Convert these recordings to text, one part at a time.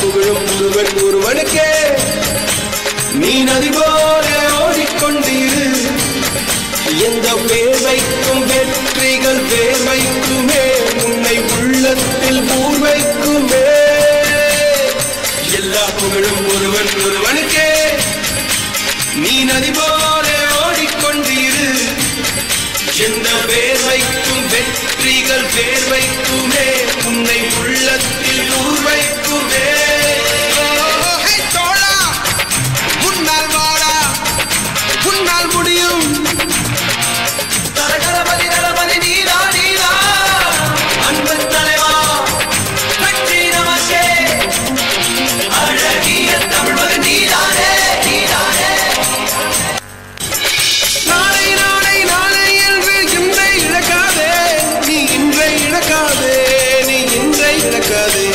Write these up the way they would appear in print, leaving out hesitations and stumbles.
புகழும் ஒருவன் ஒருவனுக்கே நீ நதி போல ஓடிக்கொண்டிரு எந்த வேர்வைக்கும் வெற்றிகள் வேர்வைக்குமே உன்னை உள்ளத்தில் ஊர்வைக்குமே எல்லா புகழும் ஒருவன் ஒருவனுக்கே நீ நதி போல ஓடிக்கொண்டிரு எந்த வேர்வைக்கும் வெற்றிகள் வேர்வைக்குமே உன்னை உள்ளத்தில் ஊர்வைக்குமே தோழா முன்னால் வாடா முன்னால் முடியும் தரகரபதி தளபதி நீதா நீதா அன்பு தலைவா வெற்றி நமக்கே அழகிய தமிழ்மகன் நீதானே நீதானே நாளை நாளை நாளை என்று இன்றை இழக்காதே நீ இன்றை இழக்காதே நீ இன்றை இழக்காதே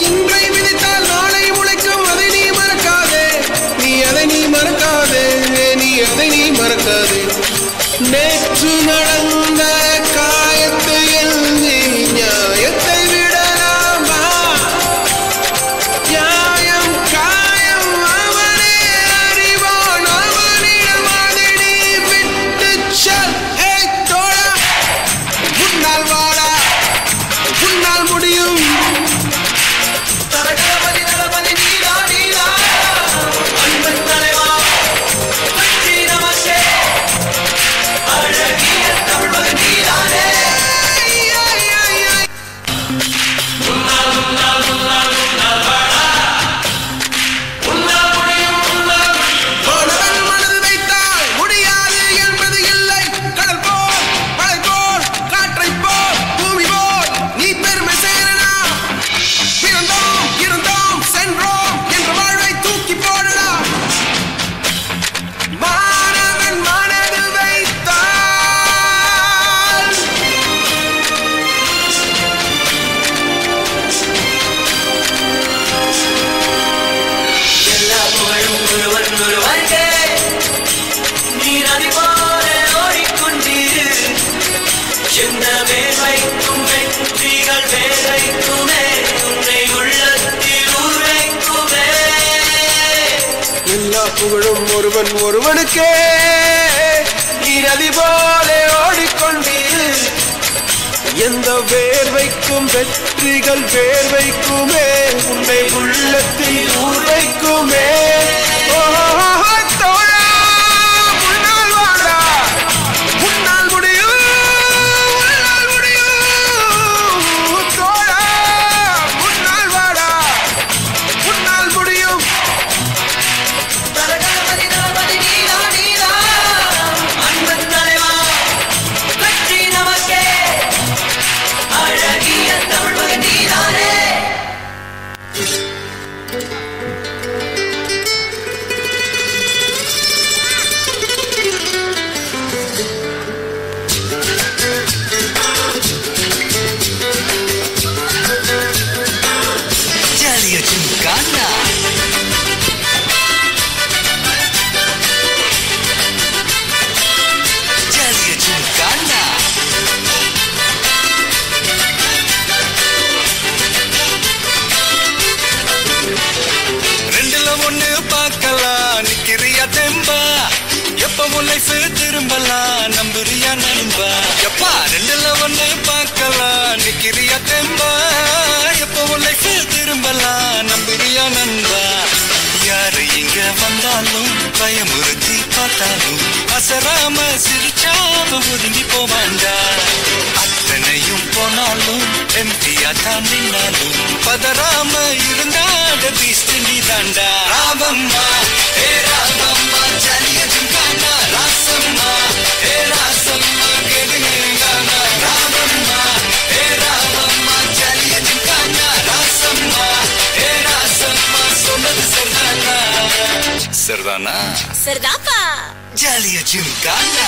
இன்றை விதித்தால் நாளை உழைக்கும் அதை நீ மறக்காதே நீ அதை நீ மறக்காதே நீ அதை நீ மறக்காதே நேற்று நடந்த காயத்தை எழுதி நியாயத்தை விடலாமா நியாயம் காயம் அவனே அறிவான் அவனிடம் அதை நீ விட்டு செல் தோழா முன்னால் வாடா முன்னால் முடியும் தரகரபதி தளபதி நீதா நீதா அன்பு தலைவா வெற்றி நமக்கே அழகிய தமிழ்மகன் நீதானே முன்னால் முன்னால் முன்னால் முன்னால் வாடா முன்னால் முடியும் முன்னால் மாணவன் மனது வைத்தால் முடியாது என்பது இல்லை கடல் போல் மழை போல் காற்றை போல் பூமி போல் நீ பெருமை சேரனா பிறந்தோம் இருந்தோம் சென்றோம் என்ற வாழ்வை தூக்கி போடடா மாணவன் மனதில் வைத்தால் எல்லா புகழும் ஒருவன் ஒருவனுக்கே நீ நதி போல ஓடிக்கொண்டிரு எந்த வேர்வைக்கும் வெற்றிகள் வேர்வைக்குமே உன்னை உள்ளத்தில் ஊர்வைக்குமே எல்லா புகழும் ஒருவன் ஒருவனுக்கே நீ நதி போல ஓடிக்கொண்டிரு எந்த வேர்வைக்கும் வெற்றிகள் வேர்வைக்குமே உன்னை உள்ளத்தில் ஊர்வைக்குமே தோழா முன்னால் வாடா முன்னால் முடியும் முன்னால் முடியும் தோழா முன்னால் வாடா முன்னால் முடியும் தரகரபதி தளபதி நீதா நீதா அன்பு தலைவா வெற்றி நமக்கே அழகிய தமிழ்மகன் நீதானே Jaliya Gymkhana. Jaliya Gymkhana. ரெண்டுல ஒண்ணு பார்க்கலாம் நிக்கிறியா தெம்பா எப்பவும் லைஃப் திரும்பலாம் நம்புறியா நண்பா எப்பா ரெண்டுல ஒண்ணு பார்க்கலாம் நிக்கிறியா தெம்பா எப்பவும் லைஃப் திரும்பலாம் நம்புறியா நண்பா யாரு இங்க வந்தாலும் பயமுறுத்தி பார்த்தாலும் அசராம சிரிச்சாம ஒதுங்கி போவாண்டா அத்தனையும் போனாலும் எம்டியா தான் நின்னாலும் பதறாம இருந்தாட பீஸ்ட் நீ தாண்டா ராவம்மா ஏ ராவம்மா ஜலிய ஜிம்கானா ராசம்மா ஏ ராசம்மா கெடுங்கானா ராவம்மா ஏ ராவம்மா ஜலிய ஜிம்கானா ராசம்மா ஏ ராசம்மா சொன்னது சரிதானா சரிதானா சரிதாப்பா ஜலிய ஜிம்கானா